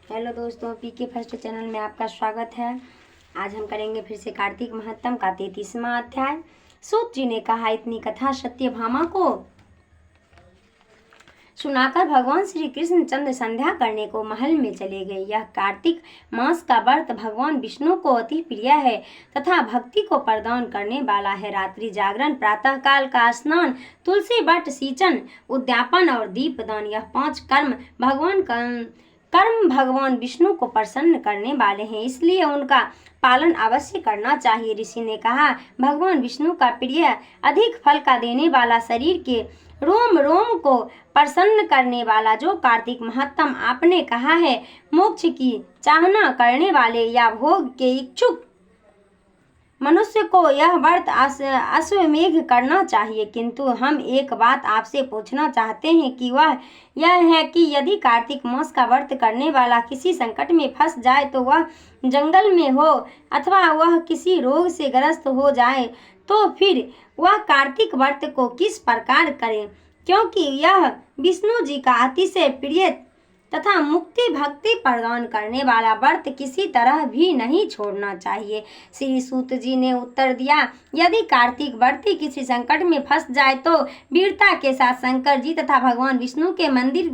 Hello दोस्तों, पीके first channel में आपका स्वागत है। आज हम करेंगे फिर से कार्तिक महत्तम का 33वां अध्याय। सूत जी ने कहा, इतनी कथा सत्यभामा को सुनाकर भगवान श्री कृष्ण चंद्र संध्या करने को महल में चले गए। यह कार्तिक मास का व्रत भगवान विष्णु को अति प्रिय है तथा भक्ति को प्रदान करने वाला है। रात्रि जागरण, प्रातः काल का स्नान, तुलसी वट सींचन, उद्यापन और दीपदान, यह 5 कर्म भगवान विष्णु को प्रसन्न करने वाले हैं, इसलिए उनका पालन अवश्य करना चाहिए। ऋषि ने कहा, भगवान विष्णु का प्रिय अधिक फल का देने वाला, शरीर के रोम रोम को प्रसन्न करने वाला जो कार्तिक महत्तम आपने कहा है, मोक्ष की चाहना करने वाले या भोग के इच्छुक मनुष्य को यह व्रत अश्वमेघ करना चाहिए। किंतु हम एक बात आपसे पूछना चाहते हैं कि वह यह है कि यदि कार्तिक मास का व्रत करने वाला किसी संकट में फंस जाए तो वह जंगल में हो अथवा वह किसी रोग से ग्रस्त हो जाए तो फिर वह कार्तिक व्रत को किस प्रकार करे, क्योंकि यह विष्णु जी का अतिशय प्रिय तथा मुक्ति भक्ति प्रदान करने वाला व्रत किसी तरह भी नहीं छोड़ना चाहिए। श्री सूत जी ने उत्तर दिया, यदि कार्तिक व्रती किसी संकट में फंस जाए तो वीरता के साथ शंकर जी तथा भगवान विष्णु के मंदिर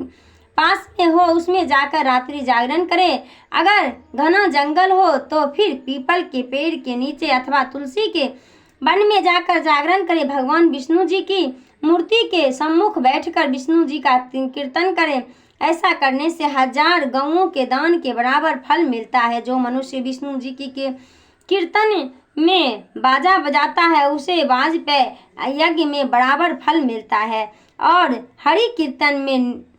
पास में हो उसमें जाकर रात्रि जागरण करे। अगर घना जंगल हो तो फिर पीपल के पेड़ के नीचे अथवा तुलसी के वन में जाकर जागरण करे। भगवान विष्णु जी की मूर्ति के सम्मुख बैठकर विष्णु जी का कीर्तन करे। ऐसा करने से 1000 गौओं के दान के बराबर फल मिलता है। जो मनुष्य विष्णु जी की कीर्तन में बाजा बजाता है उसे वाजपेय यज्ञ में बराबर फल मिलता है, और हरि कीर्तन में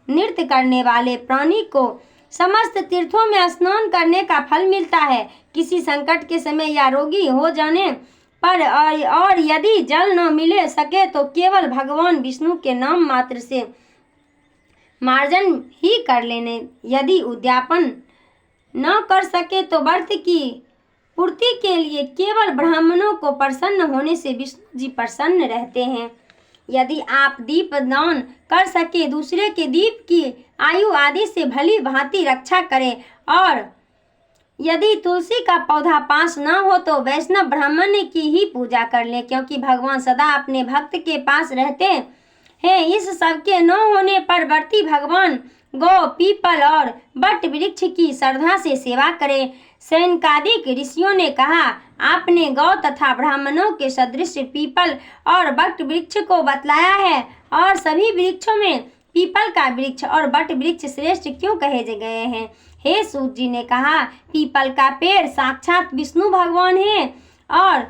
नृत्य करने वाले प्राणी को समस्त तीर्थों में स्नान करने का फल मिलता है। किसी संकट के समय या रोगी हो जाने पर और यदि जल न मिले सके तो केवल भगवान विष्णु के नाम मात्र से मार्जन ही कर लेने। यदि उद्यापन न कर सके तो व्रत की पूर्ति के लिए केवल ब्राह्मणों को प्रसन्न होने से विष्णु जी प्रसन्न रहते हैं। यदि आप दीप दान कर सके, दूसरे के दीप की आयु आदि से भली भांति रक्षा करें, और यदि तुलसी का पौधा पास न हो तो वैष्णव ब्राह्मण की ही पूजा कर ले, क्योंकि भगवान सदा अपने भक्त के पास रहते हैं। इस सब के न होने पर व्रती भगवान गौ, पीपल और बट वृक्ष की श्रद्धा से सेवा करे। सैनकादिक ऋषियों ने कहा, आपने गौ तथा ब्राह्मणों के सदृश पीपल और बट वृक्ष को बतलाया है, और सभी वृक्षों में पीपल का वृक्ष और बट वृक्ष श्रेष्ठ क्यों कहे गए हैं? हे सूत जी ने कहा, पीपल का पेड़ साक्षात विष्णु भगवान है और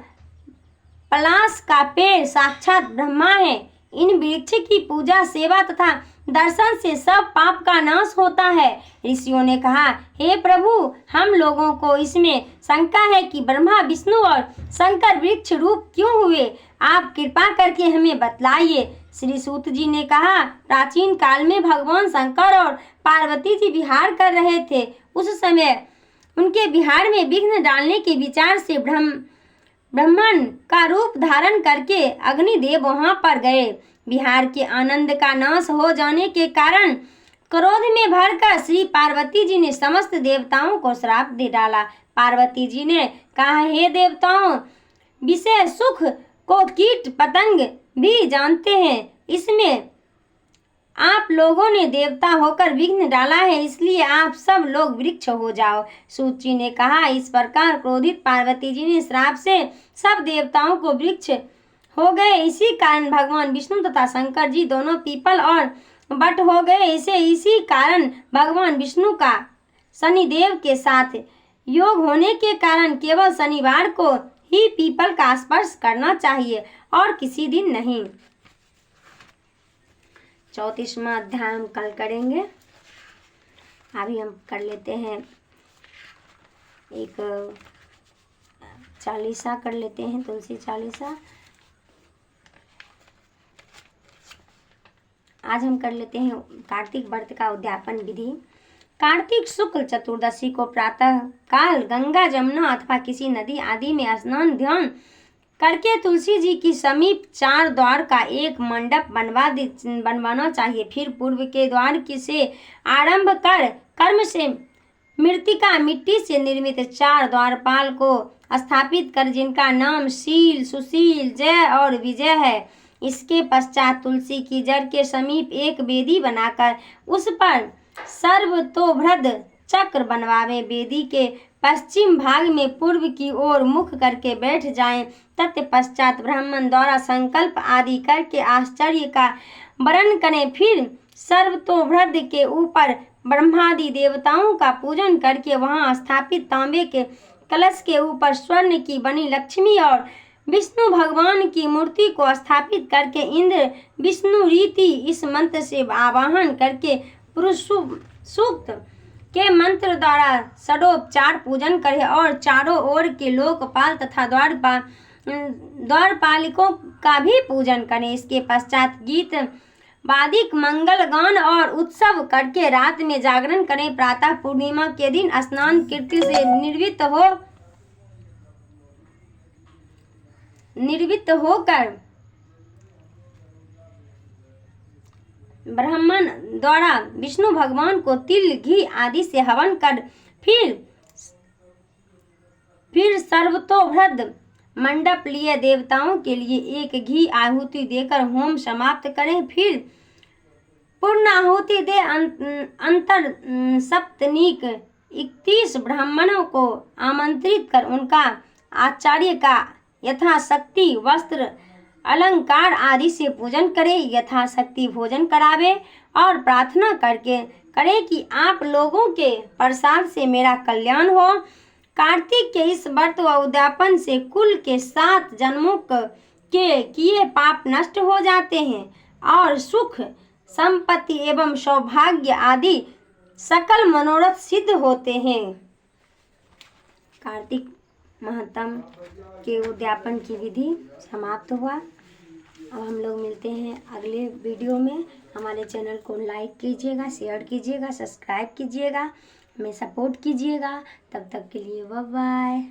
पलाश का पेड़ साक्षात ब्रह्मा है। इन वृक्ष की पूजा, सेवा तथा दर्शन से सब पाप का नाश होता है। ऋषियों ने कहा, हे प्रभु, हम लोगों को इसमें शंका है कि ब्रह्मा, विष्णु और शंकर वृक्ष रूप क्यों हुए? आप कृपा करके हमें बतलाइए। श्री सूत जी ने कहा, प्राचीन काल में भगवान शंकर और पार्वती जी विहार कर रहे थे। उस समय उनके विहार में विघ्न डालने के विचार से ब्राह्मण का रूप धारण करके अग्निदेव वहां पर गए। विहार के आनंद का नाश हो जाने के कारण क्रोध में भरकर श्री पार्वती जी ने समस्त देवताओं को श्राप दे डाला। पार्वती जी ने कहा, हे देवताओं, विषय सुख को कीट पतंग भी जानते हैं, इसमें आप लोगों ने देवता होकर विघ्न डाला है, इसलिए आप सब लोग वृक्ष हो जाओ। सूत जी ने कहा, इस प्रकार क्रोधित पार्वती जी ने श्राप से सब देवताओं को वृक्ष हो गए। इसी कारण भगवान विष्णु तथा शंकर जी दोनों पीपल और बट हो गए। इसी कारण भगवान विष्णु का शनिदेव के साथ योग होने के कारण केवल शनिवार को ही पीपल का स्पर्श करना चाहिए और किसी दिन नहीं। 34वां अध्याय हम कल करेंगे। अभी हम कर लेते हैं एक चालीसा कर लेते हैं, तुलसी चालीसा। आज हम कर लेते हैं कार्तिक व्रत का उद्यापन विधि। कार्तिक शुक्ल चतुर्दशी को प्रातः काल गंगा, जमुना अथवा किसी नदी आदि में स्नान ध्यान करके तुलसी जी की समीप 4 द्वार का एक मंडप बनवाना चाहिए। फिर पूर्व के द्वार से आरंभ कर कर्म से मृतिका मिट्टी से निर्मित 4 द्वारपाल को स्थापित कर जिनका नाम शील, सुशील, जय और विजय है। इसके पश्चात तुलसी की जड़ के समीप एक वेदी बनाकर उस पर सर्वतोभृद चक्र बनवावे। वेदी के पश्चिम भाग में पूर्व की ओर मुख करके बैठ जाएं। तत्पश्चात ब्राह्मण द्वारा संकल्प आदि करके आश्चर्य का वर्णन करें। फिर सर्वतोभृद के ऊपर ब्रह्मादि देवताओं का पूजन करके वहां स्थापित तांबे के कलश के ऊपर स्वर्ण की बनी लक्ष्मी और विष्णु भगवान की मूर्ति को स्थापित करके इंद्र विष्णु रीति इस मंत्र से आवाहन करके पुरुष सूक्त के मंत्र द्वारा षडोपचार पूजन करे और चारों ओर के लोकपाल तथा द्वारपालिकों का भी पूजन करें। इसके पश्चात गीत वादिक मंगल गान और उत्सव करके रात में जागरण करें। प्रातः पूर्णिमा के दिन स्नान कीर्ति से निर्वित होकर ब्राह्मण द्वारा विष्णु भगवान को तिल, घी आदि से हवन कर फिर सर्वतोभृद मंडप लिए देवताओं के लिए एक घी आहुति देकर होम समाप्त करें। फिर पूर्ण आहुति दे अंतर सप्तनीक 31 ब्राह्मणों को आमंत्रित कर उनका आचार्य का यथाशक्ति वस्त्र अलंकार आदि से पूजन करे, यथाशक्ति भोजन करावे और प्रार्थना करे कि आप लोगों के प्रसाद से मेरा कल्याण हो। कार्तिक के इस व्रत व उद्यापन से कुल के 7 जन्मों के किए पाप नष्ट हो जाते हैं और सुख, संपत्ति एवं सौभाग्य आदि सकल मनोरथ सिद्ध होते हैं। कार्तिक महत्म के उद्यापन की विधि समाप्त हुआ। अब हम लोग मिलते हैं अगले वीडियो में। हमारे चैनल को लाइक कीजिएगा, शेयर कीजिएगा, सब्सक्राइब कीजिएगा, हमें सपोर्ट कीजिएगा। तब तक के लिए बाय बाय।